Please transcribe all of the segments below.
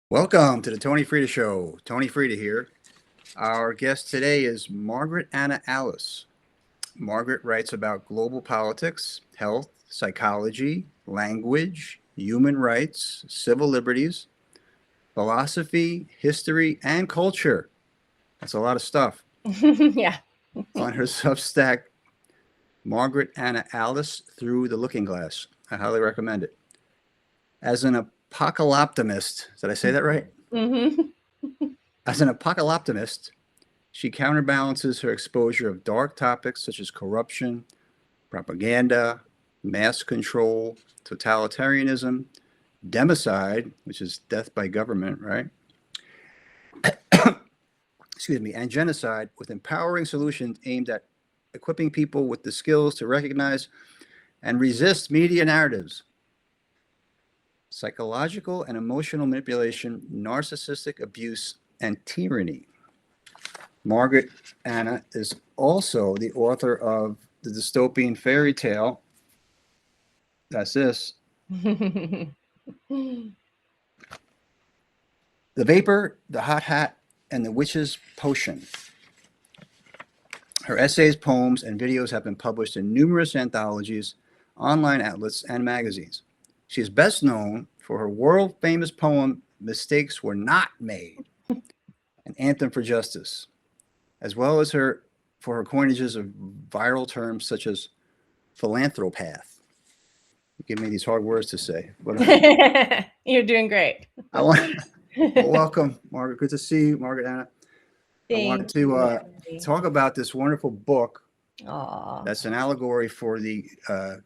Welcome to the Tony Frida Show. Tony Frida here. Our guest today is Margaret Anna Alice. Margaret writes about global politics, health, psychology, language, human rights, civil liberties, philosophy, history, and culture. That's a lot of stuff. Yeah. On her Substack, Margaret Anna Alice Through the Looking Glass. I highly recommend it. As an apocalyptimist, did I say that right? hmm As an apocalyptimist, she counterbalances her exposure of dark topics such as corruption, propaganda, mass control, totalitarianism, democide, which is death by government, right? Excuse me, and genocide with empowering solutions aimed at equipping people with the skills to recognize and resist media narratives, psychological and emotional manipulation, narcissistic abuse, and tyranny. Margaret Anna is also the author of the dystopian fairy tale. That's this. The Vapor, the Hot Hat, and the Witch's Potion. Her essays, poems, and videos have been published in numerous anthologies, online outlets, and magazines. She is best known for her world famous poem, Mistakes Were Not Made, an anthem for justice, as well as for her coinages of viral terms such as philanthropath. You give me these hard words to say. But You're doing great. I want welcome, Margaret. Good to see you, Margaret Anna. I wanted Thank to you. talk about this wonderful book Aw. that's an allegory for the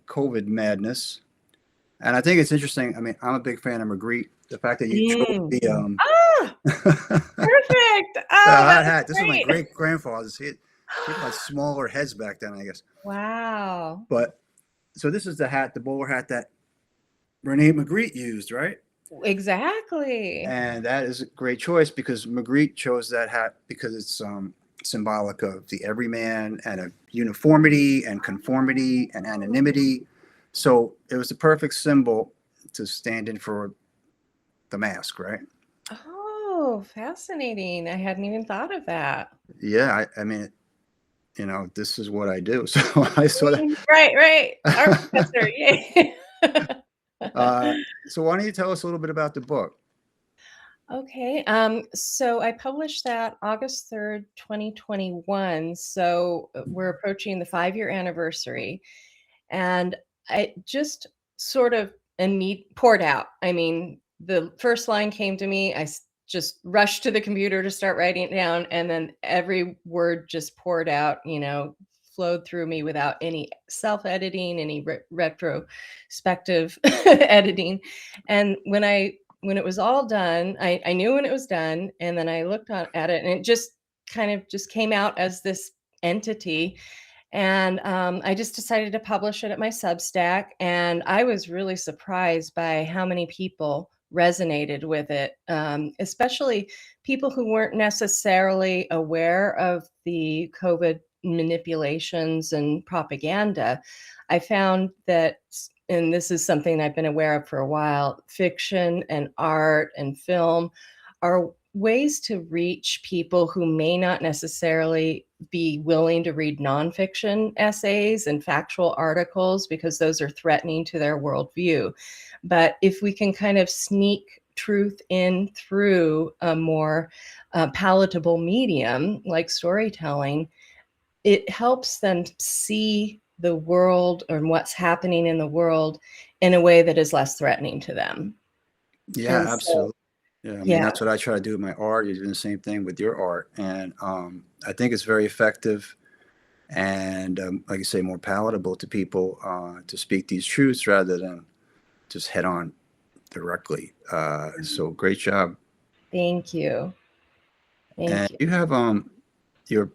COVID madness. And I think it's interesting. I mean, I'm a big fan of Magritte. The fact that you chose Mm. the Ah, the perfect. Oh, hot that's hat. This is my great. great grandfather's. People had smaller heads back then, I guess. Wow. But so this is the hat, the bowler hat that Rene Magritte used, right? Exactly. And that is a great choice because Magritte chose that hat because it's symbolic of the everyman and of uniformity and conformity and anonymity. So it was the perfect symbol to stand in for the mask, right? Oh, fascinating. I hadn't even thought of that. Yeah, I mean, this is what I do. So I saw Right. Our that. professor. Yay. So why don't you tell us a little bit about the book? Okay. So I published that August 3rd, 2021. So we're approaching the 5-year anniversary. And I just sort of poured out. I mean, the first line came to me. Just rushed to the computer to start writing it down. And then every word just poured out, flowed through me without any self-editing, any retrospective editing. And when it was all done, I knew when it was done, and then I looked at it, and it just kind of just came out as this entity. And I just decided to publish it at my Substack, and I was really surprised by how many people resonated with it, especially people who weren't necessarily aware of the COVID manipulations and propaganda. I found that, and this is something I've been aware of for a while, fiction and art and film are ways to reach people who may not necessarily be willing to read nonfiction essays and factual articles because those are threatening to their worldview. But if we can kind of sneak truth in through a more palatable medium like storytelling, it helps them see the world or what's happening in the world in a way that is less threatening to them. Yeah, And so, absolutely. Yeah, I mean yeah. that's what I try to do with my art. You're doing the same thing with your art, and I think it's very effective and, like you say, more palatable to people to speak these truths rather than just head on directly. So great job. Thank you. And Thank you. you have your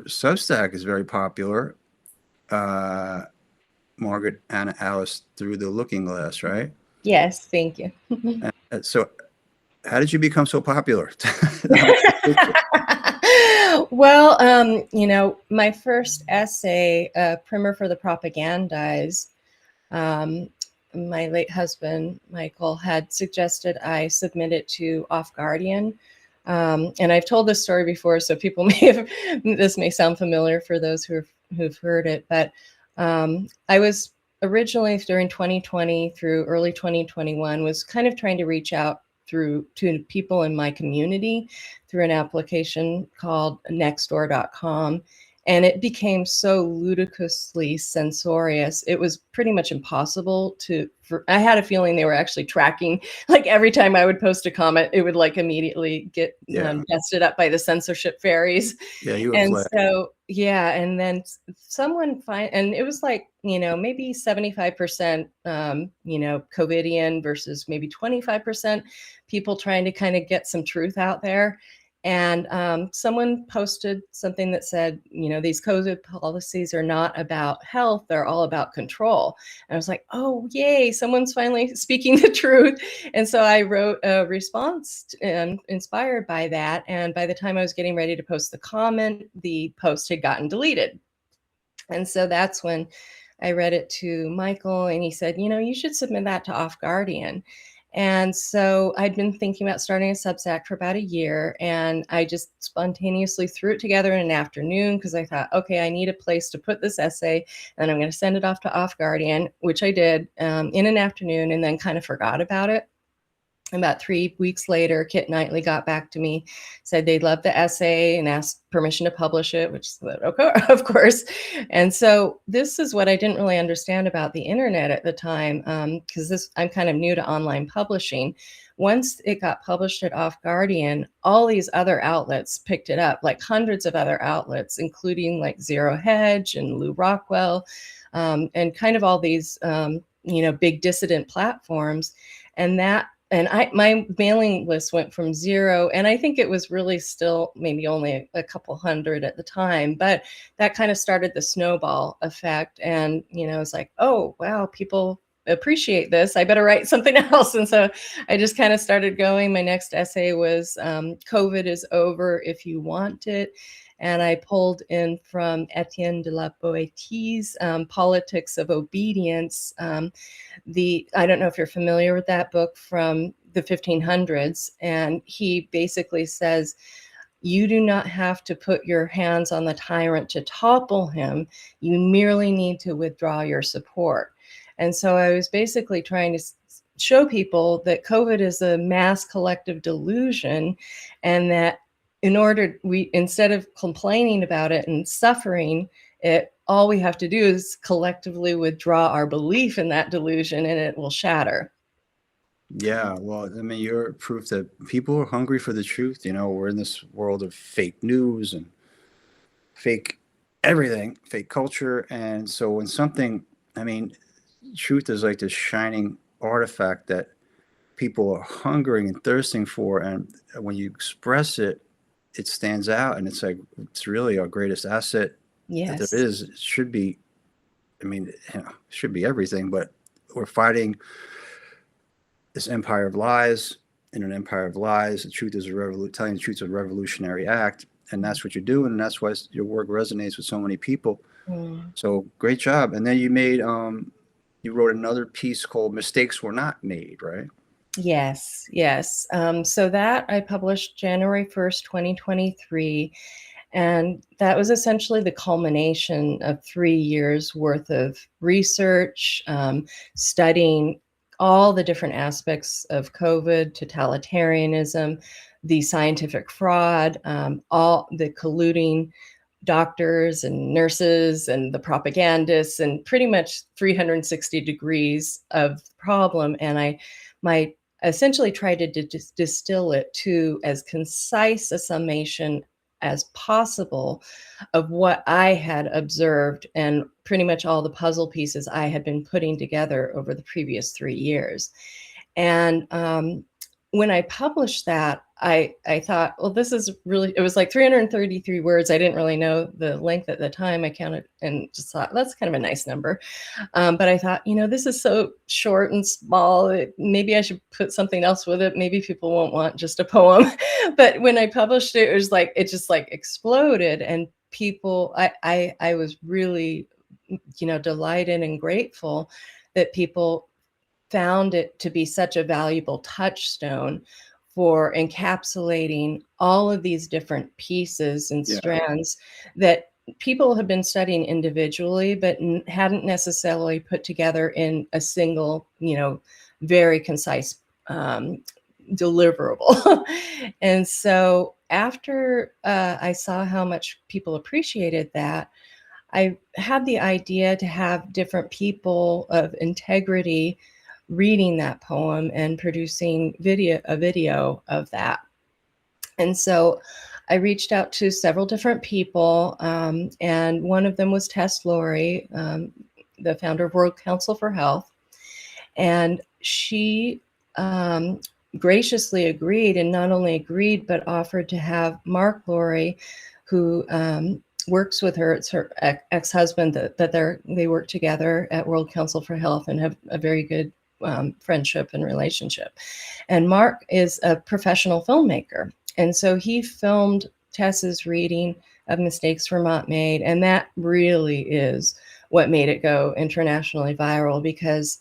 Substack is very popular. Uh, Margaret Anna Alice Through the Looking Glass, right? Yes, thank you. So how did you become so popular? Well, my first essay, Primer for the Propagandize, um, my late husband, Michael, had suggested I submit it to Off Guardian. And I've told this story before, so people this may sound familiar for those who've heard it, but I was originally during 2020 through early 2021 was kind of trying to reach out to people in my community through an application called nextdoor.com. And it became so ludicrously censorious. It was pretty much impossible I had a feeling they were actually tracking, like every time I would post a comment, it would like immediately get dusted up by the censorship fairies. Yeah, you were And flagged. so, yeah. And then someone and it was like, maybe 75%, COVIDian versus maybe 25% people trying to kind of get some truth out there. And someone posted something that said, these COVID policies are not about health, they're all about control. And I was like, oh, yay, someone's finally speaking the truth. And so I wrote a response inspired by that. And by the time I was getting ready to post the comment, the post had gotten deleted. And so that's when I read it to Michael, and he said, you should submit that to Off Guardian. And so I'd been thinking about starting a Substack for about a year, and I just spontaneously threw it together in an afternoon because I thought, okay, I need a place to put this essay, and I'm going to send it off to Off Guardian, which I did in an afternoon, and then kind of forgot about it. About 3 weeks later, Kit Knightley got back to me, said they loved the essay and asked permission to publish it, which is okay, of course. And so this is what I didn't really understand about the internet at the time, because I'm kind of new to online publishing. Once it got published at Off Guardian, all these other outlets picked it up, like hundreds of other outlets, including like Zero Hedge and Lou Rockwell, and kind of all these, big dissident platforms. And my mailing list went from 0, and I think it was really still maybe only a couple hundred at the time, but that kind of started the snowball effect. And, it's like, oh, wow, people appreciate this. I better write something else. And so I just kind of started going. My next essay was COVID is over if you want it. And I pulled in from Etienne de la Boétie's Politics of Obedience. I don't know if you're familiar with that book from the 1500s. And he basically says, you do not have to put your hands on the tyrant to topple him. You merely need to withdraw your support. And so I was basically trying to show people that COVID is a mass collective delusion, and that instead of complaining about it and suffering it, all we have to do is collectively withdraw our belief in that delusion, and it will shatter. Yeah, well, I mean, you're proof that people are hungry for the truth. We're in this world of fake news and fake everything, fake culture. And so when truth is like this shining artifact that people are hungering and thirsting for. And when you express it, it stands out, and it's really our greatest asset. Yes. That there is. It should be, it should be everything, but we're fighting this empire of lies. In an empire of lies, the truth is telling the truth is a revolutionary act, and that's what you're doing, and that's why your work resonates with so many people. So great job. And then you wrote another piece called "Mistakes Were Not Made," right? Yes. So that I published January 1st, 2023. And that was essentially the culmination of 3 years worth of research, studying all the different aspects of COVID, totalitarianism, the scientific fraud, all the colluding doctors and nurses and the propagandists, and pretty much 360 degrees of the problem. And I essentially tried to distill it to as concise a summation as possible of what I had observed and pretty much all the puzzle pieces I had been putting together over the previous 3 years. And when I published that, I thought, well, this is really, it was like 333 words. I didn't really know the length at the time. I counted and just thought, that's kind of a nice number. But I thought, this is so short and small. Maybe I should put something else with it. Maybe people won't want just a poem. But when I published it, it just like exploded. And people, I was really, delighted and grateful that people found it to be such a valuable touchstone for encapsulating all of these different pieces and strands that people have been studying individually, but hadn't necessarily put together in a single, very concise deliverable. And so after I saw how much people appreciated that, I had the idea to have different people of integrity reading that poem and producing a video of that. And so I reached out to several different people, and one of them was Tess Lowry, the founder of World Council for Health. And she graciously agreed, and not only agreed, but offered to have Mark Lowry, who works with her, it's her ex-husband, that they work together at World Council for Health and have a very good friendship and relationship. And Mark is a professional filmmaker. And so he filmed Tess's reading of Mistakes Were Not Made. And that really is what made it go internationally viral, because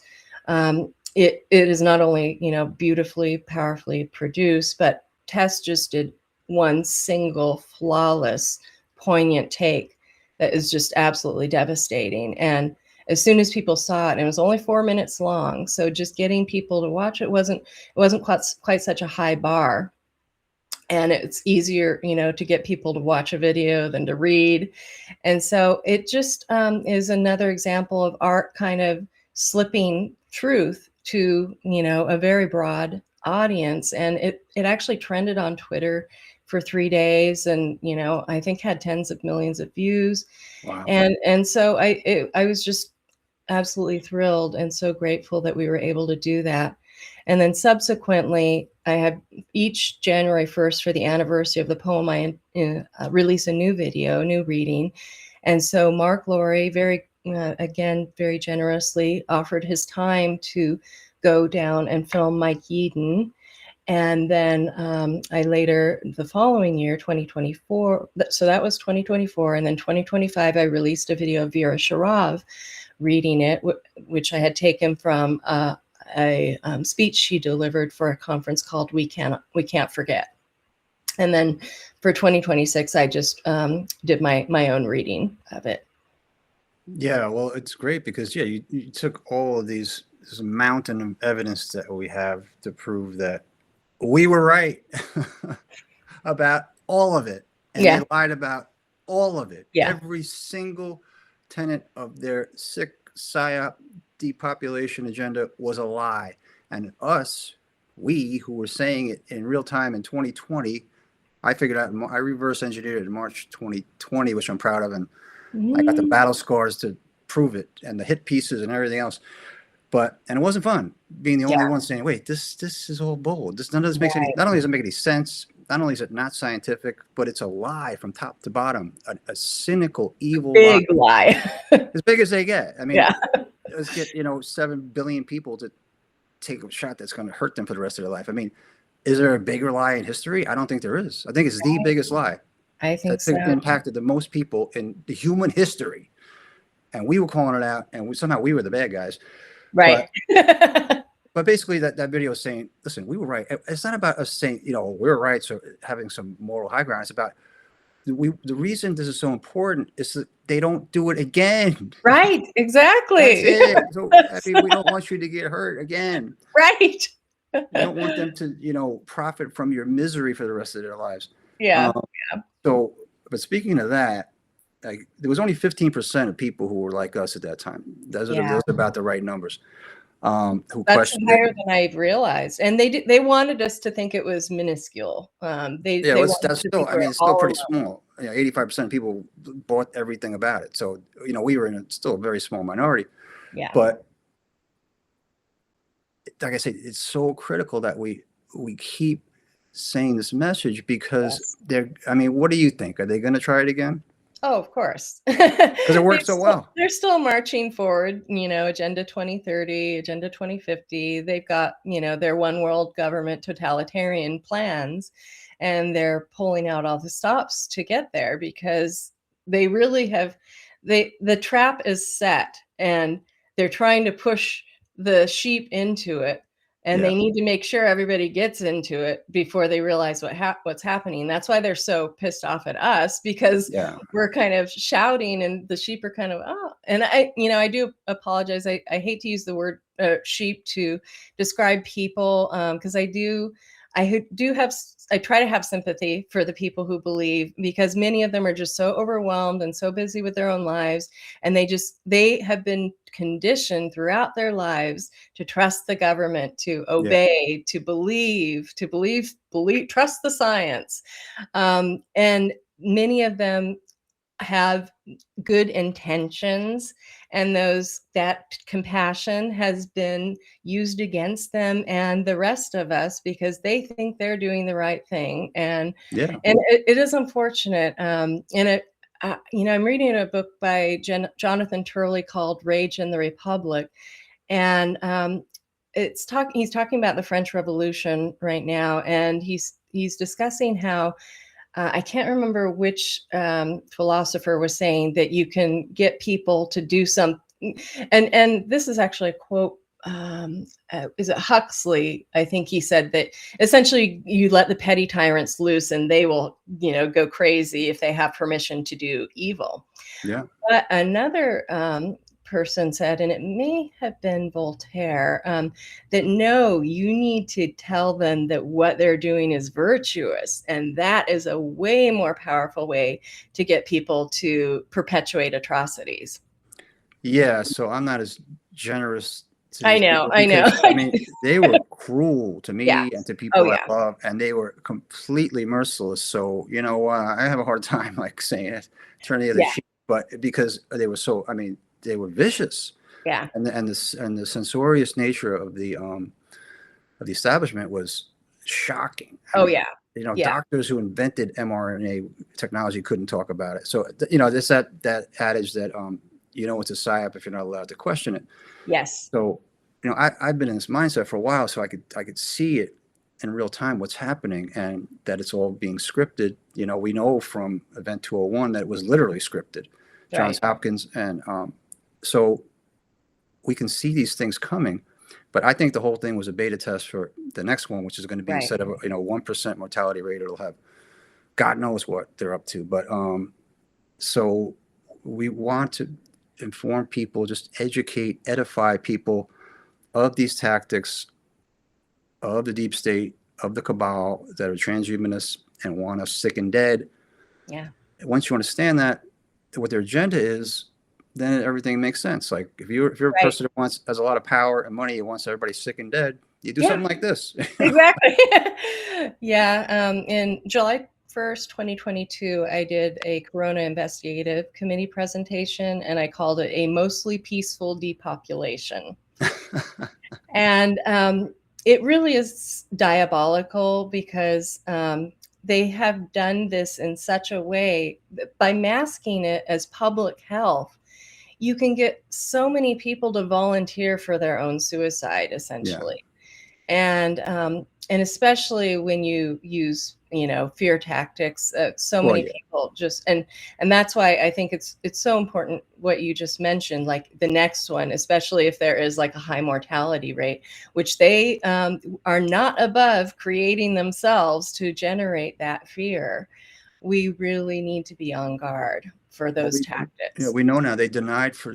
it is not only, beautifully, powerfully produced, but Tess just did one single flawless, poignant take that is just absolutely devastating. And as soon as people saw it, and it was only 4 minutes long, so just getting people to watch it wasn't quite such a high bar. And it's easier, to get people to watch a video than to read. And so it just is another example of art kind of slipping truth to, a very broad audience. And it actually trended on Twitter for 3 days, and, I think had tens of millions of views. Wow. And so I was just absolutely thrilled and so grateful that we were able to do that. And then subsequently, I had each January 1st for the anniversary of the poem, I release a new video, new reading. And so Mark Lowry, again, very generously offered his time to go down and film Mike Yeadon. And then I later, the following year, 2024, so that was 2024. And then 2025, I released a video of Vera Sharav reading it, which I had taken from a speech she delivered for a conference called We Can't Forget. And then for 2026, I just did my own reading of it. Yeah, well, it's great because you took all of this mountain of evidence that we have to prove that we were right about all of it, and they lied about all of it. Every single tenet of their sick psyop depopulation agenda was a lie. And we who were saying it in real time in 2020, I figured out, I reverse engineered it in March 2020, which I'm proud of. And I got the battle scars to prove it, and the hit pieces and everything else. And it wasn't fun being the only one saying, wait, this is all bull. None of this makes not only does it make any sense, not only is it not scientific, but it's a lie from top to bottom, a cynical, evil big lie. As big as they get. I mean, let's get 7 billion people to take a shot that's going to hurt them for the rest of their life. I mean, is there a bigger lie in history? I don't think there is. I think it's the biggest lie. I think so. Impacted the most people in the human history, and we were calling it out, and somehow we were the bad guys. Right. But basically that video is saying, listen, we were right. It's not about us saying, we're right, so having some moral high ground. It's about the reason this is so important is that they don't do it again. Right. Exactly. That's it. So I mean, we don't want you to get hurt again. Right. You don't want them to, profit from your misery for the rest of their lives. Yeah. So, but speaking of that, there was only 15% of people who were like us at that time. Those are about the right numbers. Who That's questioned higher it. than I've realized, and they wanted us to think it was minuscule. That's still, I mean, it's still pretty small. 85% of people bought everything about it. So we were still a very small minority. Yeah. But like I said, it's so critical that we keep saying this message because I mean, what do you think? Are they going to try it again? Oh, of course. Because it worked so well. They're still marching forward, Agenda 2030, Agenda 2050. They've got, their one world government totalitarian plans, and they're pulling out all the stops to get there because they really have, the trap is set, and they're trying to push the sheep into it, and Yeah. they need to make sure everybody gets into it before they realize what's happening. That's why they're so pissed off at us, because Yeah. we're kind of shouting and the sheep are kind of, oh, and I do apologize. I hate to use the word sheep to describe people, because I try to have sympathy for the people who believe, because many of them are just so overwhelmed and so busy with their own lives, and they have been conditioned throughout their lives to trust the government, to obey, to believe, trust the science, and many of them have good intentions, and that compassion has been used against them and the rest of us, because they think they're doing the right thing. And Yeah. it is unfortunate. And I'm reading a book by Jonathan Turley called Rage in the Republic, and he's talking about the French Revolution right now, and he's discussing how I can't remember which philosopher was saying that you can get people to do something. And this is actually a quote. Is it Huxley? I think he said that essentially you let the petty tyrants loose and they will, go crazy if they have permission to do evil. Yeah. But another person said, and it may have been Voltaire, that no, you need to tell them that what they're doing is virtuous. And that is a way more powerful way to get people to perpetuate atrocities. Yeah. So I'm not as generous to I these know. people because, I mean, they were cruel to Yeah. me and to Oh, people I yeah. love, and they were completely merciless. So, I have a hard time like saying it, turn the other Yeah. cheek, but because they were so, I mean, they were vicious. Yeah. And the censorious nature of the establishment was shocking. I Oh, mean, yeah. Yeah. doctors who invented mRNA technology couldn't talk about it. So, there's that adage that it's a psyop if you're not allowed to question it. Yes. So, I've been in this mindset for a while, so I could see it in real time what's happening, and that it's all being scripted. We know from Event 201 that it was literally scripted, Johns Right. Hopkins, and so we can see these things coming. But I think the whole thing was a beta test for the next one, which is going to be Right. instead of 1% mortality rate, it'll have God knows what they're up to. But so we want to inform people, just educate, edify people of these tactics of the deep state, of the cabal that are transhumanists and want us sick and dead. Yeah. Once you understand that, what their agenda is, then everything makes sense. Like if you're a Right. person that has a lot of power and money, who wants everybody sick and dead, you do Yeah. something like this. Exactly. Yeah. In July 1st, 2022, I did a Corona Investigative Committee presentation, and I called it a mostly peaceful depopulation. And it really is diabolical, because they have done this in such a way that by masking it as public health, you can get so many people to volunteer for their own suicide, essentially. And especially when you use fear tactics, so Well, many yeah. people just and that's why I think it's so important what you just mentioned, like the next one, especially if there is like a high mortality rate, which they are not above creating themselves to generate that fear. We really need to be on guard for Well, those tactics. we know now they lied for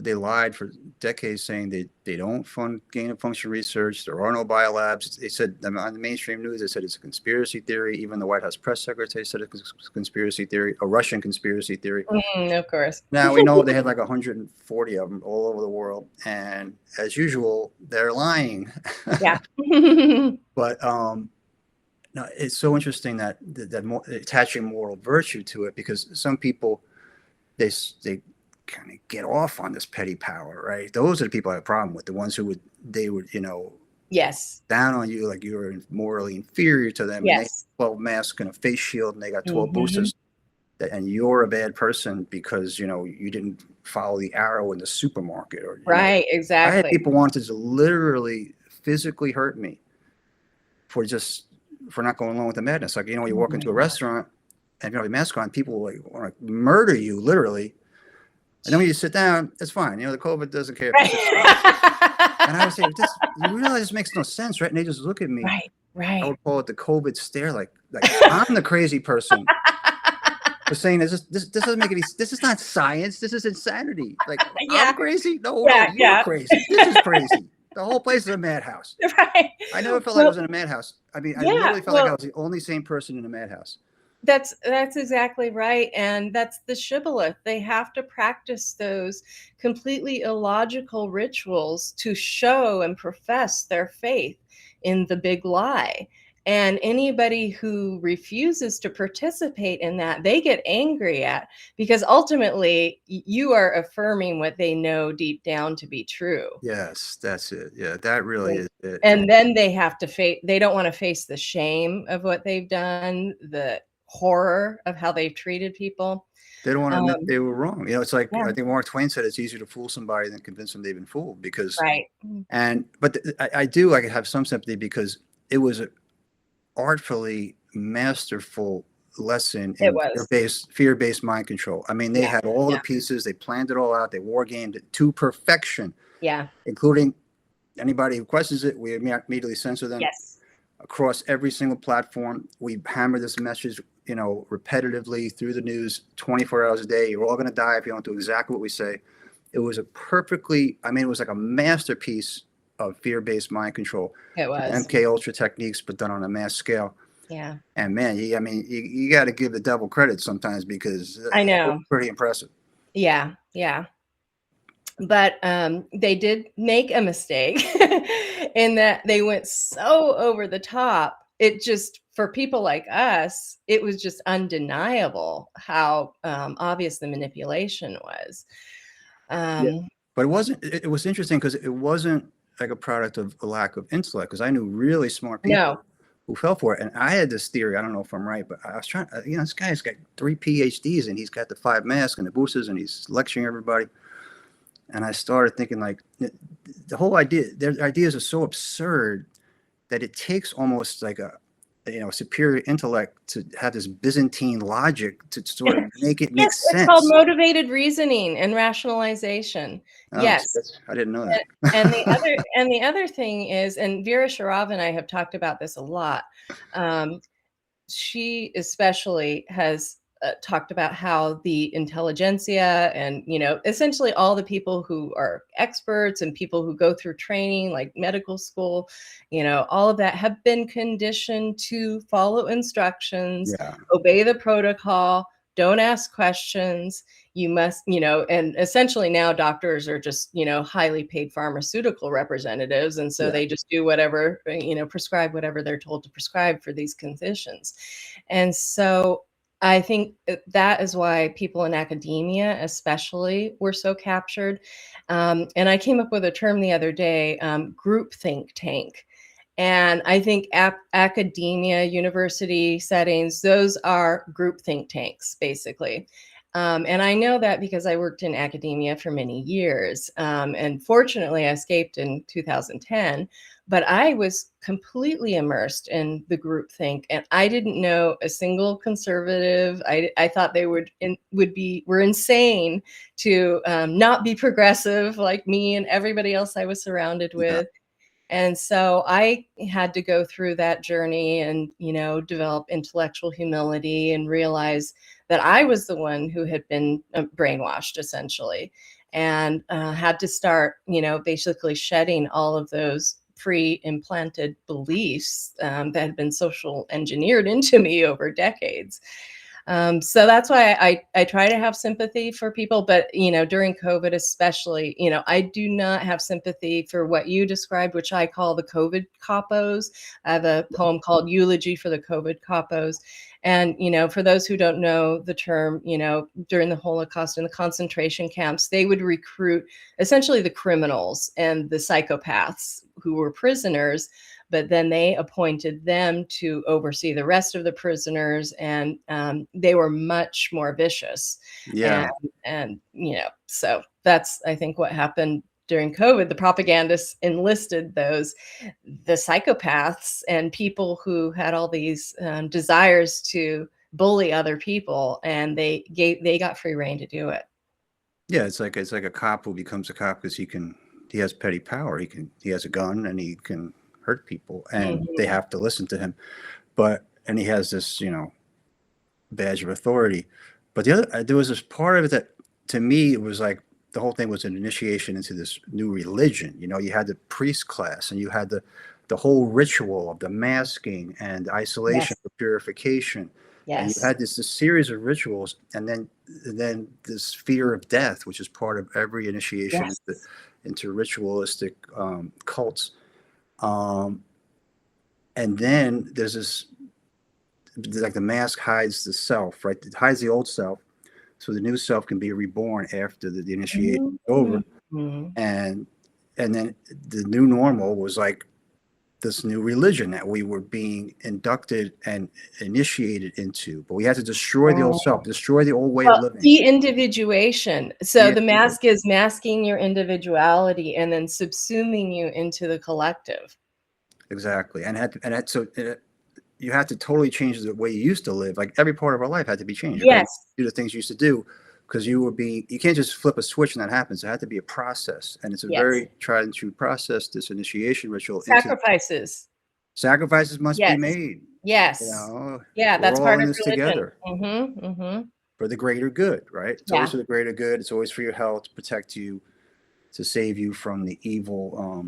decades, saying they don't fund gain of function research. There are no biolabs. They said on the mainstream news, they said it's a conspiracy theory. Even the White House press secretary said it's a conspiracy theory, a Russian conspiracy theory. Of course. Now we know they had like 140 of them all over the world, and as usual, they're lying. Yeah. But no, it's so interesting that attaching moral virtue to it, because some people they kind of get off on this petty power, right? Those are the people I have a problem with. The ones who would Yes. down on you like you were morally inferior to them. Yes. And they have 12 masks and a face shield, and they got 12 Mhm. boosters, and you're a bad person because you didn't follow the arrow in the supermarket, or Right. I had Exactly. people wanted to literally physically hurt me for not going along with the madness. Like, you walk into a restaurant and you have a mask on, people will want to murder you literally. And then when you sit down, it's fine. The COVID doesn't care. And I would say, "This, you realize this makes no sense, right?" And they just look at me. Right, I right. would call it the COVID stare, like I'm the crazy person for saying this doesn't make any. This is not science. This is insanity. Like Yeah, I'm crazy. No, yeah, you're yeah. crazy. This is crazy. The whole place is a madhouse. Right. I never felt like I Well, was in a madhouse. I mean, I yeah, literally felt like I well, was the only sane person in a madhouse. that's exactly right, and that's the shibboleth. They have to practice those completely illogical rituals to show and profess their faith in the big lie. And anybody who refuses to participate in that, they get angry at, because ultimately you are affirming what they know deep down to be true. Yes, that's it. Yeah, that really And is it. and then they have to face they don't wanna face the shame of what they've done, the horror of how they've treated people. They don't want to admit Um, they were wrong. It's like yeah, I think Mark Twain said, it's easier to fool somebody than convince them they've been fooled. Because right. I do like have some sympathy, because it was a artfully masterful lesson It in was. fear based mind control. I mean, they Yeah, had all the yeah, pieces, they planned it all out, they war gamed it to perfection, yeah, including anybody who questions it. We immediately censor them yes. across every single platform. We hammer this message, repetitively through the news 24 hours a day. You're all going to die if you don't do exactly what we say. It was it was like a masterpiece of fear-based mind control. It was. MK Ultra techniques, but done on a mass scale. Yeah. And man, you got to give the devil credit sometimes, because I it was know. pretty impressive. Yeah, yeah. But, they did make a mistake in that they went so over the top. It just for people like us, it was just undeniable how, obvious the manipulation was. Yeah. Um, But it wasn't. It was interesting, because it wasn't like a product of a lack of intellect. Because I knew really smart people no. who fell for it, and I had this theory. I don't know if I'm right, but I was trying. This guy's got 3 PhDs, and he's got the 5 masks and the boosters, and he's lecturing everybody. And I started thinking, like, the whole idea. Their ideas are so absurd that it takes almost like a superior intellect to have this Byzantine logic to sort of make it make Yes, it's called sense. motivated reasoning and rationalization. Oh, see, Yes. I didn't know And and the that. other thing is, and Vera Sharav and I have talked about this a lot. Um, she especially has talked about how the intelligentsia and essentially all the people who are experts and people who go through training like medical school, all of that have been conditioned to follow instructions, Yeah, obey the protocol, don't ask questions. You must, and essentially now doctors are just highly paid pharmaceutical representatives, and so yeah, they just do whatever, prescribe whatever they're told to prescribe for these conditions. And so I think that is why people in academia, especially, were so captured. And I came up with a term the other day, group think tank. And I think academia, university settings, those are group think tanks, basically. And I know that because I worked in academia for many years. And fortunately, I escaped in 2010, but I was completely immersed in the group think. And I didn't know a single conservative. I thought they were insane to not be progressive like me and everybody else I was surrounded yeah, with. And so I had to go through that journey and, develop intellectual humility and realize that I was the one who had been brainwashed essentially, and had to start, basically shedding all of those pre-implanted beliefs that had been social engineered into me over decades. So that's why I try to have sympathy for people, but during COVID especially, I do not have sympathy for what you described, which I call the COVID coppos. I have a poem called Eulogy for the COVID coppos. And for those who don't know the term, during the Holocaust in the concentration camps, they would recruit essentially the criminals and the psychopaths who were prisoners, but then they appointed them to oversee the rest of the prisoners, and they were much more vicious. And yeah, so that's, I think, what happened during COVID. The propagandists enlisted the psychopaths and people who had all these desires to bully other people, and they got free reign to do it. yeah. It's like a cop who becomes a cop because he can he has petty power. He has a gun and he can hurt people, and they Mhm. have to listen to him. And he has this, badge of authority. But there was this part of it that, to me, it was like the whole thing was an initiation into this new religion. You had the priest class, and you had the whole ritual of the masking and isolation Yes. for purification, and you Yes. had this series of rituals, and then this fear of death, which is part of every initiation Yes. into ritualistic cults. Um, and then there's this, like, the mask hides the self, right? It hides the old self, so the new self can be reborn after the initiation is over. Mhm. And then the new normal was like this new religion that we were being inducted and initiated into. But we had to destroy the old Right. self, destroy the old way of Well, living. de-individuation. So Yeah, the mask is masking your individuality and then subsuming you into the collective. exactly. You had to totally change the way you used to live. Like, every part of our life had to be changed. You couldn't Yes. do the things you used to do because you can't just flip a switch and that happens. It had to be a process. And it's a Yes. very tried and true process, this initiation ritual into Sacrifices. sacrifices must be Yes. made. Yes. Yeah, We're that's all part in of this religion. together Mhm, mhm. for the greater good, right? It's always Yeah, for the greater good. It's always for your health, to protect you, to save you from the evil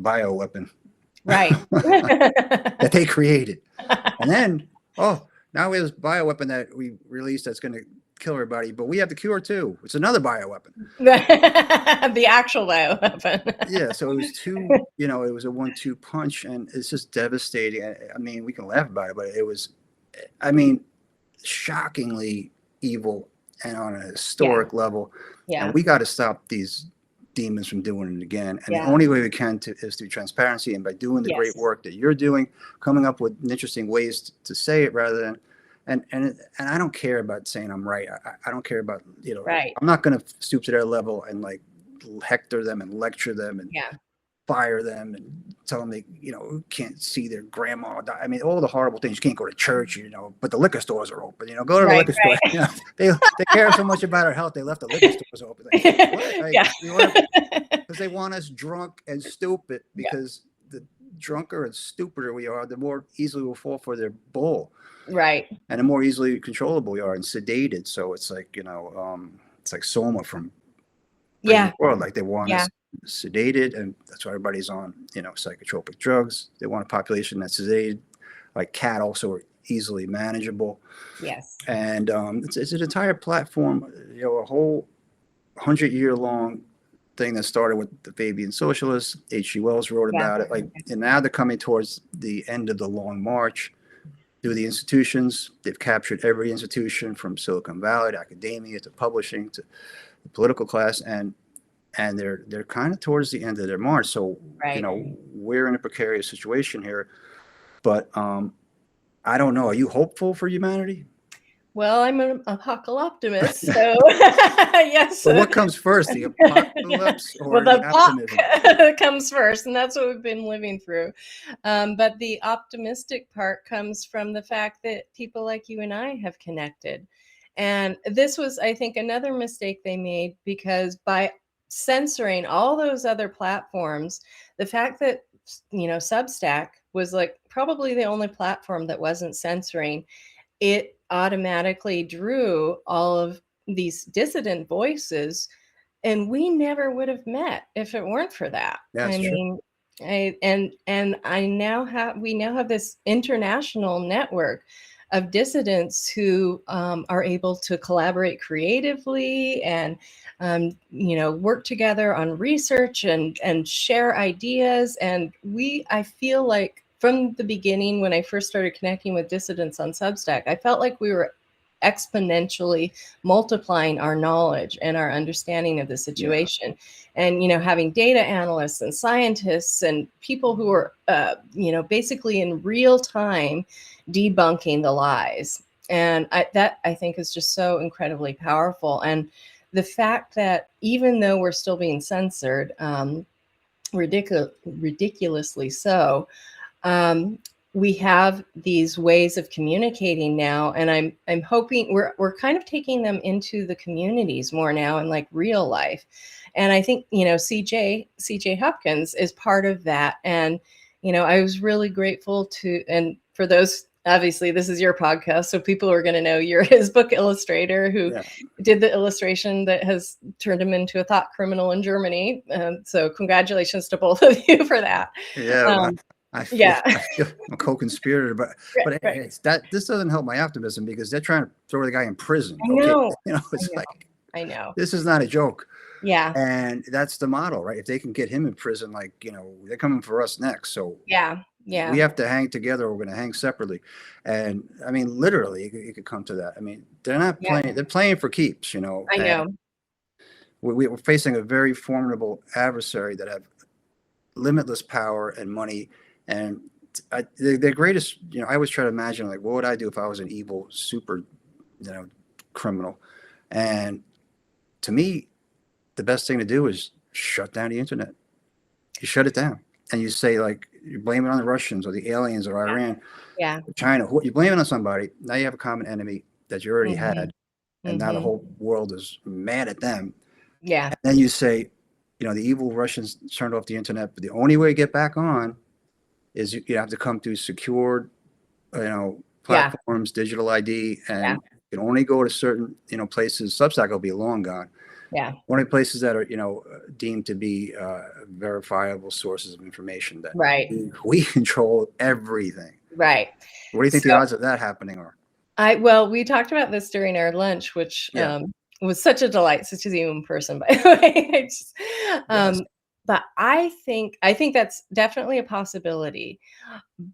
bioweapon right. that they created. And then, oh, now we have this bioweapon that we released that's going to kill everybody, but we have the cure too. It's another bioweapon. The actual bioweapon. Yeah, so it was it was a 1-2 punch, and it's just devastating. I mean, we can laugh about it, but it was, I mean, shockingly evil and on a Yeah, historic level. And yeah, we got to stop these demons from doing it again. And the yeah, only way we can is through transparency and by doing the great yes, work that you're doing, coming up with interesting ways to say it rather than. And I don't care about saying I'm right. I don't care about, right. I'm not going to stoop to their level and like hector them and lecture them and Yeah, fire them and tell them they, can't see their grandma die. I mean, all the horrible things. You can't go to church, but the liquor stores are open. Go to the right, liquor store. They care so much about our health. They left the liquor stores open. Like, what? right. Like, Yeah. because they want us drunk and stupid. Yeah, Because the drunker and stupider we are, the more easily we'll fall for their bull, right. and the more easily controllable we are and sedated. So it's like, it's like Soma from Brave New Yeah, World. Like, they want yeah, us sedated, and that's why everybody's on, psychotropic drugs. They want a population that's sedated, like cattle, so are easily manageable. yes. And it's an entire platform, a whole 100-year long thing that started with the Fabian socialists. H.G. Wells wrote Yeah, about it. Like, and now they're coming towards the end of the long march through the institutions. They've captured every institution from Silicon Valley to academia to publishing to the political class, and they're kind of towards the end of their march. So, right. we're in a precarious situation here. But I don't know. Are you hopeful for humanity? Well, I'm an Apocaloptimist, so yes. But what comes first, the apocalypse Well, or the the optimism? Apoc comes first, and that's what we've been living through. But the optimistic part comes from the fact that people like you and I have connected. And this was, I think, another mistake they made, because by censoring all those other platforms, the fact that, Substack was like probably the only platform that wasn't censoring, it automatically drew all of these dissident voices, and we never would have met if it weren't for that. Yeah, I it's true. mean, we now have this international network of dissidents who are able to collaborate creatively and work together on research and share ideas. And I feel like from the beginning, when I first started connecting with dissidents on Substack, I felt like we were exponentially multiplying our knowledge and our understanding of the Yeah. situation. And having data analysts and scientists and people who are basically in real time debunking the lies. And I think is just so incredibly powerful. And the fact that even though we're still being censored, ridiculously so, we have these ways of communicating now, and I'm hoping we're kind of taking them into the communities more now in like real life. And I think, CJ Hopkins is part of that. And, I was really grateful to, and for those, obviously this is your podcast, so people are going to know you're his book illustrator who Yeah. did the illustration that has turned him into a thought criminal in Germany. So congratulations to both of you for that. Yeah. Um, I feel, yeah, I feel I'm a co-conspirator, but right. this doesn't help my optimism because they're trying to throw the guy in prison. I Okay, know. I it's know. like I know. this is not a joke, Yeah. and that's the model, right? If they can get him in prison, like they're coming for us next. So Yeah. we Yeah. have to hang together, or we're going to hang separately. And I mean, literally, it could come to that. I mean, they're not Yeah. playing; they're playing for keeps, I And know. we're facing a very formidable adversary that have limitless power and money. And the greatest, I always try to imagine, like, what would I do if I was an evil super, criminal? And to me, the best thing to do is shut down the internet. You shut it down, and you say, like, you blame it on the Russians or the aliens or Iran, Yeah. China. You blame it on somebody. Now you have a common enemy that you already Hmm. had, and now the Hmm. whole world is mad at them. Yeah. And then you say, the evil Russians turned off the internet, but the only way to get back on is you have to come through secured, Yeah. platforms, digital ID, Yeah. and you can only go to certain, places. Substack will be long gone. Yeah. Only places that are, deemed to be verifiable sources of information that Right. we control everything. Right. What do you think the So odds of that happening are? we talked about this during our lunch, which Yeah. was such a delight, such a human person, by the way. Yes. But I think that's definitely a possibility.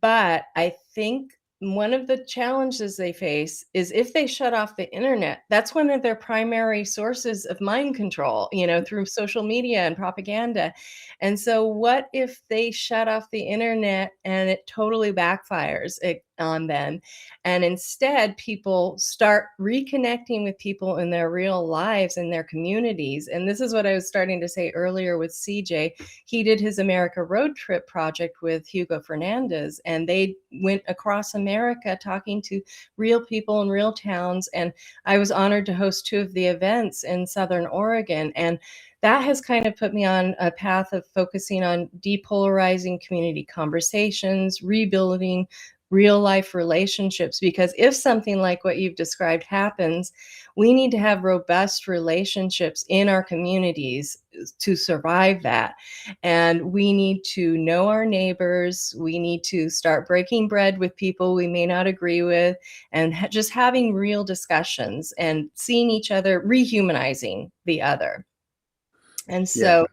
But I think one of the challenges they face is if they shut off the internet, that's one of their primary sources of mind control, through social media and propaganda. And so, what if they shut off the internet and it totally backfires on them? And instead, people start reconnecting with people in their real lives and their communities. And this is what I was starting to say earlier with CJ. He did his America Road Trip project with Hugo Fernandez, and they went across America talking to real people in real towns. And I was honored to host two of the events in Southern Oregon. And that has kind of put me on a path of focusing on depolarizing community conversations, rebuilding real life relationships, because if something like what you've described happens, we need to have robust relationships in our communities to survive that. And we need to know our neighbors. We need to start breaking bread with people we may not agree with, and just having real discussions and seeing each other, rehumanizing the other. And Yeah. so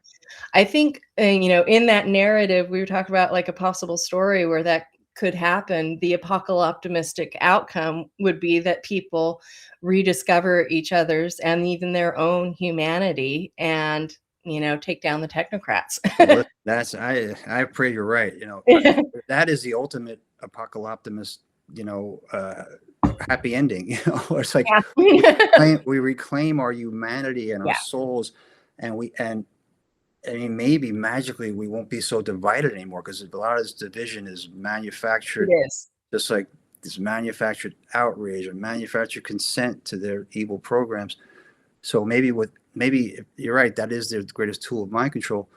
I think, in that narrative, we were talking about like a possible story where that could happen. The apocalyptimistic outcome would be that people rediscover each other's and even their own humanity and, take down the technocrats. Well, I pray you're right. That is the ultimate apocalyptimist, happy ending. It's like Yeah. we reclaim our humanity and our Yeah, souls, and I mean, maybe magically we won't be so divided anymore because a lot of this division is it manufactured, is. just like this manufactured outrage or manufactured consent to their evil programs. So maybe you're right, that is their greatest tool of mind control.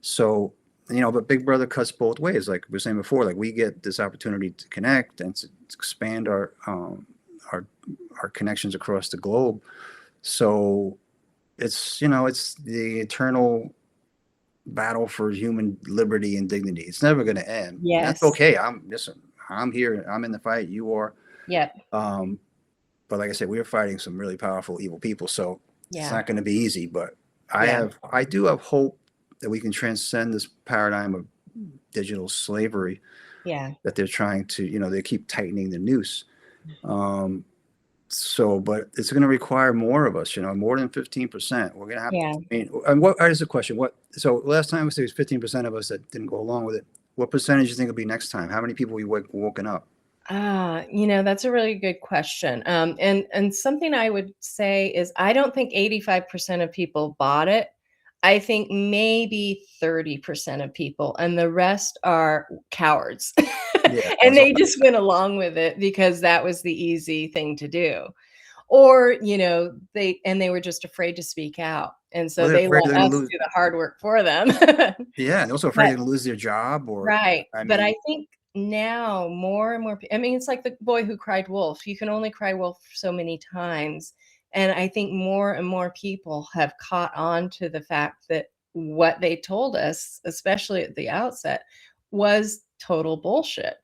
So, but Big Brother cuts both ways. Like we were saying before, like we get this opportunity to connect and to expand our our connections across the globe. So it's the eternal battle for human liberty and dignity. It's never going to end. That's Yes. okay. I'm here. I'm in the fight. You are. Yep. Um, but like I said, we're fighting some really powerful evil people. So it's Yeah. not going to be easy. But Yeah. I do have hope that we can transcend this paradigm of digital slavery Yeah. that they're trying to. They keep tightening the noose. But it's going to require more of us, more than 15%. We're going to have Yeah. to, and what is the question? So last time it was 15% of us that didn't go along with it. What percentage do you think will be next time? How many people we woken up? That's a really good question. And something I would say is I don't think 85% of people bought it. I think maybe 30% of people, and the rest are cowards. Yeah. And they just went along with it because that was the easy thing to do. or they were just afraid to speak out, and Well, so they're they afraid let they're going to us lose. do the hard work for them. Yeah, and also afraid But they're going to lose their job, or right, I but mean, I think now more and more I mean, it's like the boy who cried wolf. You can only cry wolf so many times, and I think more and more people have caught on to the fact that what they told us, especially at the outset, was total bullshit.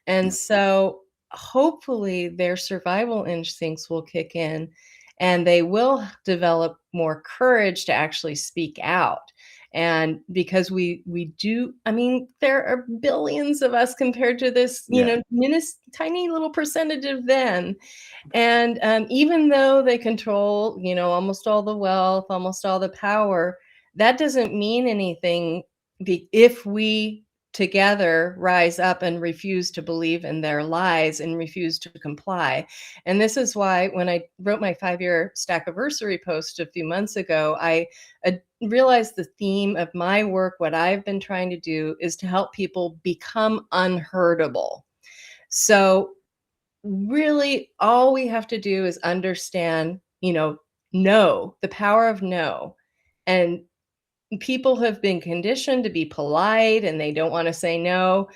And yeah, so hopefully their survival instincts will kick in and they will develop more courage to actually speak out. And because we do, I mean, there are billions of us compared to this, yeah, tiny little percentage of them. And even though they control, almost all the wealth, almost all the power, that doesn't mean anything if we together rise up and refuse to believe in their lies and refuse to comply. And this is why when I wrote my 5-year stackiversary post a few months ago, I realized the theme of my work, what I've been trying to do is to help people become unhurtable. So really all we have to do is understand, no, the power of no. And people have been conditioned to be polite and they don't want to say no,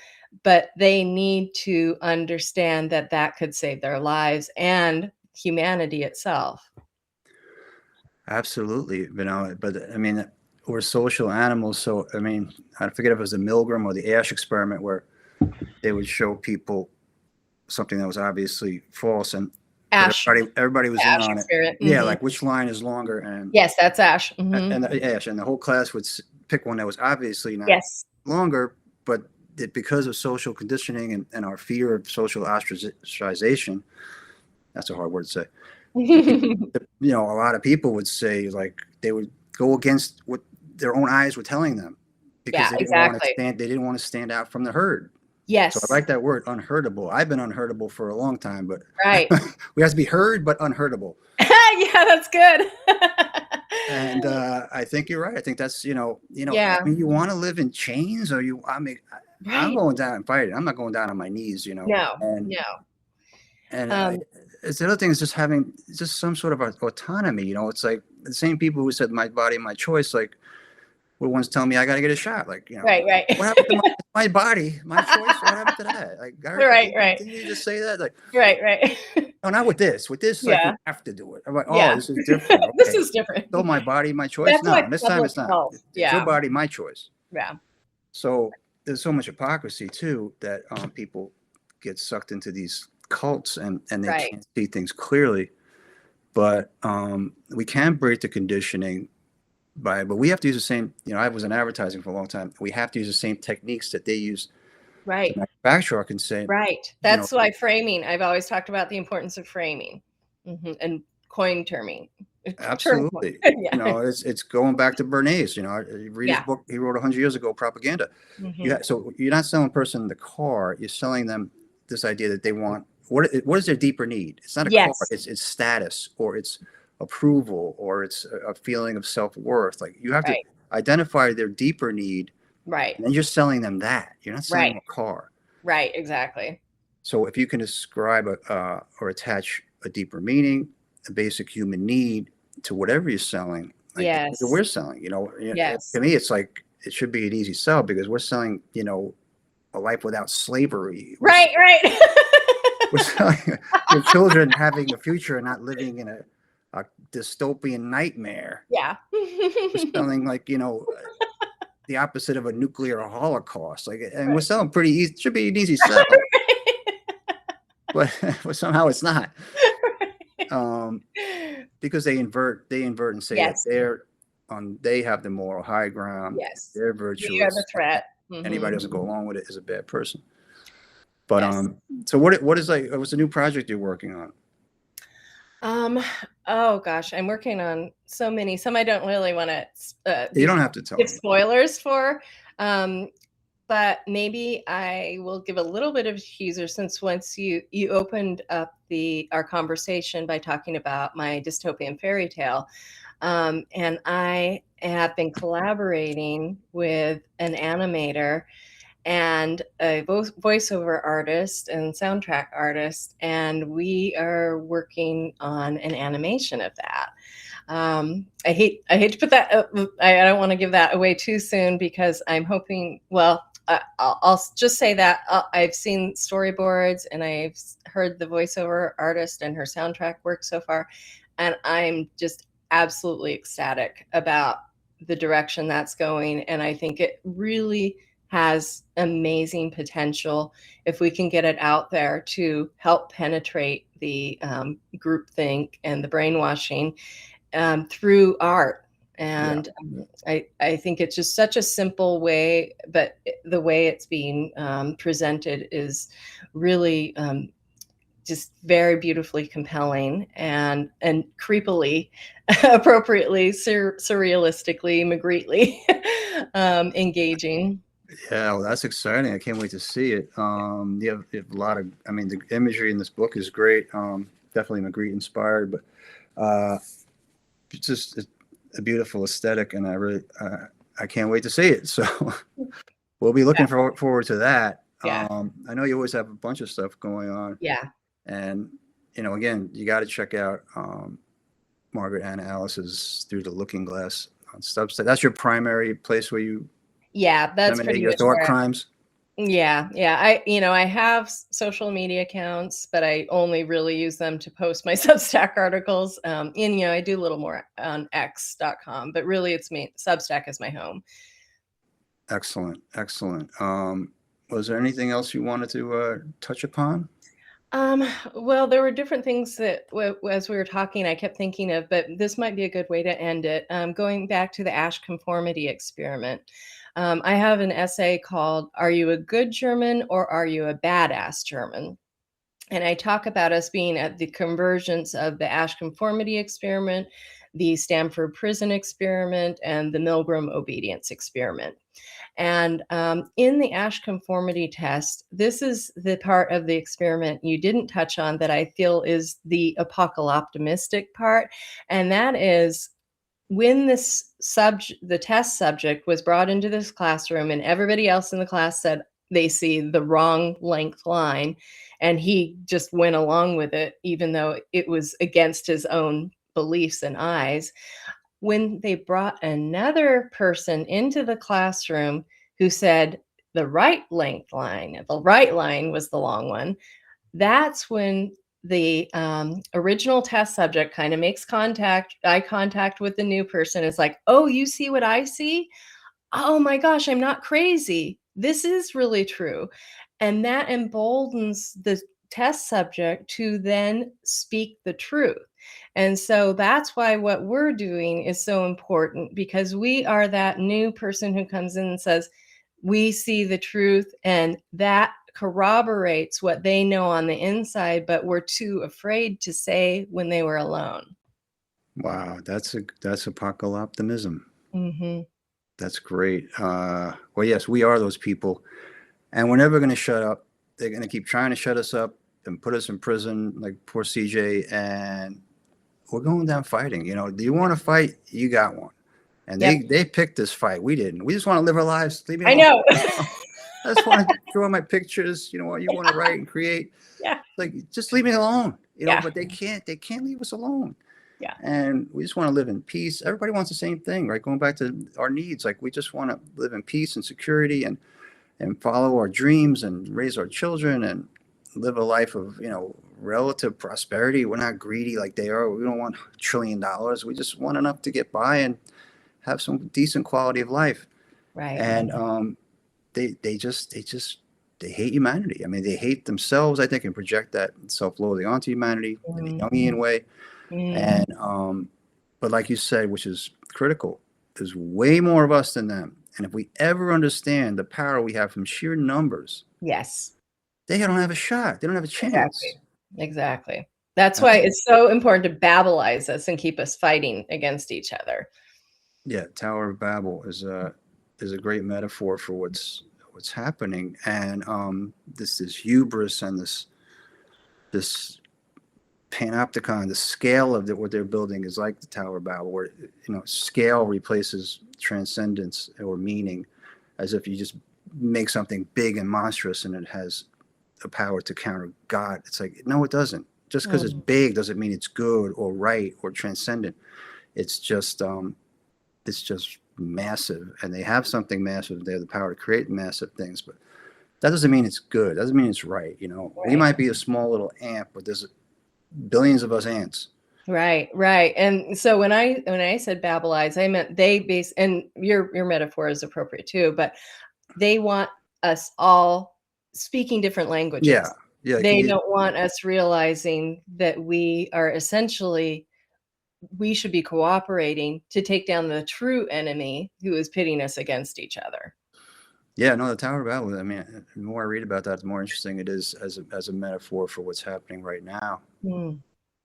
but they need to understand that that could save their lives and humanity itself. absolutely. But I mean, we're social animals. So I mean, I forget if it was the Milgram or the Ash experiment where they would show people something that was obviously false, and but Ash, everybody was the in Ash on it. experiment. Yeah, Mhm. like which line is longer, and Yes, that's Ash. and the Ash, and the whole class would pick one that was obviously not Yes. longer, but because of social conditioning and our fear of social ostracization, that's a hard word to say. A lot of people would say, like, they would go against what their own eyes were telling them because Yeah, exactly. they didn't want to stand out from the herd. So I Yes. like that word, unhurtable. I've been unhurtable for a long time, but Right. we have to be heard but unhurtable. Yeah, that's good. And I think you're right. I think that's Yeah. when you want to live in chains, or I'm Right. going down and fighting. I'm not going down on my knees, No, and no. and Um, it's the other thing is just having just some sort of autonomy. It's like the same people who said my body, my choice, like were ones telling me I got to get a shot. Like, right, right. what happened to my body, my choice? What happened to that? Like, Right, right. didn't you just say that? Like, Right, right. no, not with this. With this, like, you Yeah, have to do it. I'm like, oh, yeah. this is different. This Okay. is different. So my body, my choice? That's why No, this time public it's not. health, It's your yeah, body, my choice. yeah. So there's so much hypocrisy too that people get sucked into these cults and they Right, can't see things clearly. But we can break the conditioning but we have to use the same. I was in advertising for a long time. We have to use the same techniques that they use to right, manufacture. I can say, right. you know, That's why framing, I've always talked about the importance of framing, and coin terming. Term coin. absolutely. Yeah, It's going back to Bernays. You read his yeah. book he wrote 100 years ago, Propaganda. Mhm. So you're not selling a person the car. You're selling them this idea that they want. What is their deeper need? It's not a car. Yes, It's status, or it's approval, or it's a feeling of self-worth. Like, you have to right, identify their deeper need, right, and then you're selling them that. You're not selling right, them a car. right, exactly. So if you can describe or attach a deeper meaning, a basic human need to whatever you're selling, like the things that Yes, we're selling, to yes. me, it's like it should be an easy sell because we're selling, a life without slavery. Right, right. We're selling your children having a future and not living in a dystopian nightmare. Yeah. We're selling, like, the opposite of a nuclear holocaust. Like, and we're Right. selling pretty easy. Should be an easy sell, but, but somehow it's not. Um, because they invert and say that Yes, they have the moral high ground, yes. they're We are the virtuous. threat. Anybody who Mhm. doesn't go along with it is a bad person. But Yes. so what is, like, what's the new project you're working on? Um, oh gosh, I'm working on so many. Some I don't really wanna You don't have to tell give me. spoilers for, um, but maybe I will give a little bit of a teaser since once you opened up our conversation by talking about my dystopian fairy tale. And I have been collaborating with an animator, and a voiceover artist and soundtrack artist, and we are working on an animation of that. I hate to put that. I don't want to give that away too soon because I'm hoping. Well, I'll just say that I've seen storyboards and I've heard the voiceover artist and her soundtrack work so far, and I'm just absolutely ecstatic about the direction that's going. And I think it really has amazing potential if we can get it out there to help penetrate the groupthink and the brainwashing through art. Yeah. And I think it's just such a simple way, but the way it's being presented is really just very beautifully compelling and creepily, appropriately, surrealistically, Magritely engaging. Yeah, well, that's exciting. I can't wait to see it. You have a lot of, I mean, the imagery in this book is great. Definitely Magritte inspired, but it's just a beautiful aesthetic, and I can't wait to see it. So we'll be looking forward to that. Yeah. I know you always have a bunch of stuff going on. Yeah. And, again, you got to check out Margaret Anna Alice's Through the Looking Glass on Substack. That's your primary place where you that's disseminate pretty your much thought where crimes? Yeah. I have social media accounts, but I only really use them to post my Substack articles. And I do a little more on X.com, but really it's me. Substack is my home. Excellent. Was there anything else you wanted to touch upon? Well, there were different things that as we were talking, I kept thinking of, but this might be a good way to end it. Going back to the Asch conformity experiment. I have an essay called, "Are You a Good German or Are You a Badass German?" And I talk about us being at the convergence of the Asch conformity experiment, the Stanford prison experiment, and the Milgram obedience experiment. And in the Asch conformity test, this is the part of the experiment you didn't touch on that I feel is the apocalyptimistic part. And that is when the test subject was brought into this classroom and everybody else in the class said they see the wrong length line, and he just went along with it, even though it was against his own beliefs and eyes. When they brought another person into the classroom who said the right length line, the right line was the long one, that's when the original test subject kind of makes eye contact with the new person. It's like, oh, you see what I see? Oh my gosh, I'm not crazy. This is really true. And that emboldens the test subject to then speak the truth. And so that's why what we're doing is so important, because we are that new person who comes in and says, we see the truth, and that corroborates what they know on the inside, but were too afraid to say when they were alone. Wow, that's apocalyptimism. Mm-hmm. That's great. Well, yes, we are those people, and we're never going to shut up. They're going to keep trying to shut us up and put us in prison, like poor CJ. And we're going down fighting. Do you want to fight? You got one. And they picked this fight. We didn't. We just want to live our lives. Leave me alone. I know. I just want to draw my pictures. What you want to write and create. Yeah. Like, just leave me alone. Yeah. But they can't leave us alone. Yeah. And we just want to live in peace. Everybody wants the same thing, right? Going back to our needs. Like, we just want to live in peace and security and follow our dreams and raise our children and live a life of, relative prosperity. We're not greedy like they are. We don't want $1 trillion. We just want enough to get by and have some decent quality of life. Right. And they hate humanity. I mean, they hate themselves, I think, and project that self-loathing onto humanity in a Jungian way. And but like you said, which is critical, there's way more of us than them. And if we ever understand the power we have from sheer numbers, yes, they don't have a shot. They don't have a chance. Exactly. That's why it's so important to Babelize us and keep us fighting against each other. Yeah, Tower of Babel is a great metaphor for what's happening, and this hubris and this panopticon, the scale of what they're building is like the Tower of Babel, where scale replaces transcendence or meaning, as if you just make something big and monstrous and it has the power to counter God. It's like, no, it doesn't. Just because it's big doesn't mean it's good or right or transcendent. It's just massive, and they have something massive. They have the power to create massive things, but that doesn't mean it's good. Doesn't mean it's right. You know, we might be a small little ant, but there's billions of us ants. Right, right. And so when I said Babylonize, I meant and your metaphor is appropriate too, but they want us all speaking different languages. Yeah, yeah. They don't want us realizing that we should be cooperating to take down the true enemy who is pitting us against each other. Yeah, no, the Tower of Babel. I mean, the more I read about that, the more interesting it is as a metaphor for what's happening right now.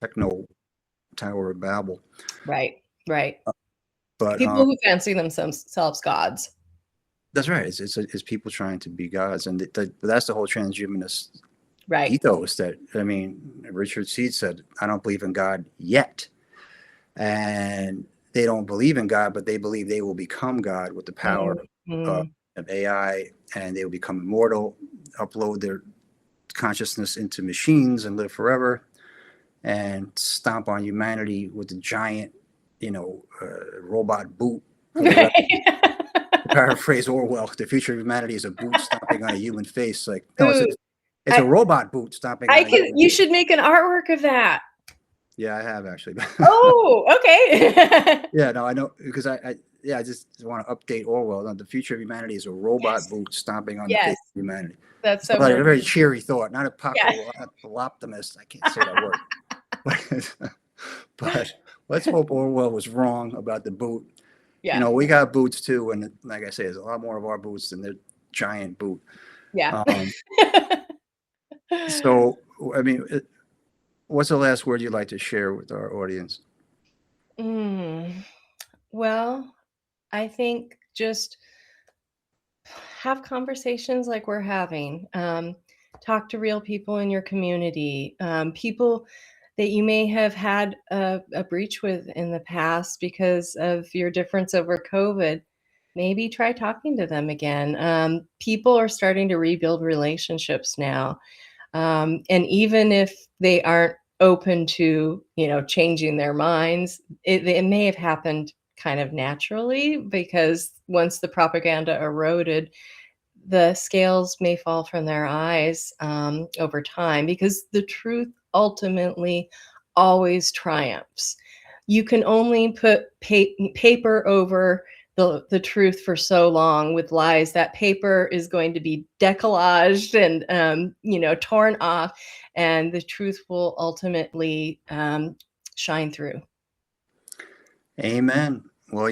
Techno Tower of Babel. Right, right. But people who fancy themselves gods. That's right. It's people trying to be gods, and that's the whole transhumanist right ethos. That, I mean, Richard Seed said, "I don't believe in God yet," and they don't believe in God, but they believe they will become God with the power of AI, and they will become immortal, upload their consciousness into machines, and live forever, and stomp on humanity with a giant, robot boot. Paraphrase Orwell, the future of humanity is a boot stomping on a human face. Like, no, it's a robot boot stomping on a human you face. should make an artwork of that. Yeah, I have actually. Oh, okay. Yeah, no, I know, because I just want to update Orwell. No, the future of humanity is a robot boot stomping on the face of humanity. That's so a very cheery thought, not apocalyptimist. I can't say that word. But let's hope Orwell was wrong about the boot. Yeah. We got boots too, and like I say, there's a lot more of our boots than the giant boot. Yeah. So, I mean, what's the last word you'd like to share with our audience? Well, I think just have conversations like we're having. Talk to real people in your community, people that you may have had a breach with in the past because of your difference over COVID. Maybe try talking to them again. People are starting to rebuild relationships now. And even if they aren't open to, changing their minds, it may have happened kind of naturally, because once the propaganda eroded, the scales may fall from their eyes over time, because the truth ultimately always triumphs. You can only put paper over the truth for so long with lies. That paper is going to be decollaged and torn off, and the truth will ultimately shine through. Amen. Well,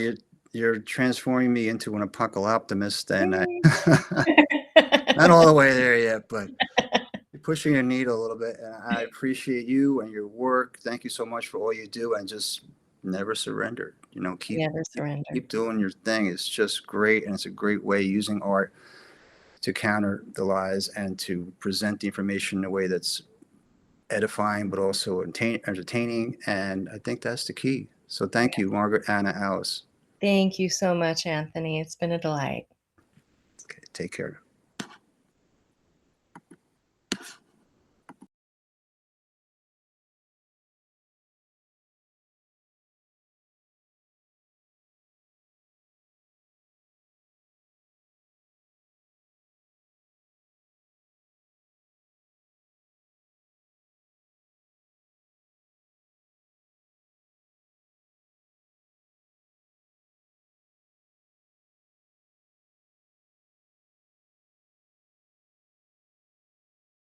you're transforming me into an apocalyptimist, and not all the way there yet, but you're pushing the needle a little bit, and I appreciate you and your work. Thank you so much for all you do, and just never surrender. Keep doing your thing. It's just great, and it's a great way, using art to counter the lies and to present the information in a way that's edifying but also entertaining, and I think that's the key. So thank you, Margaret, Anna, Alice. Thank you so much, Anthony. It's been a delight. Okay, take care.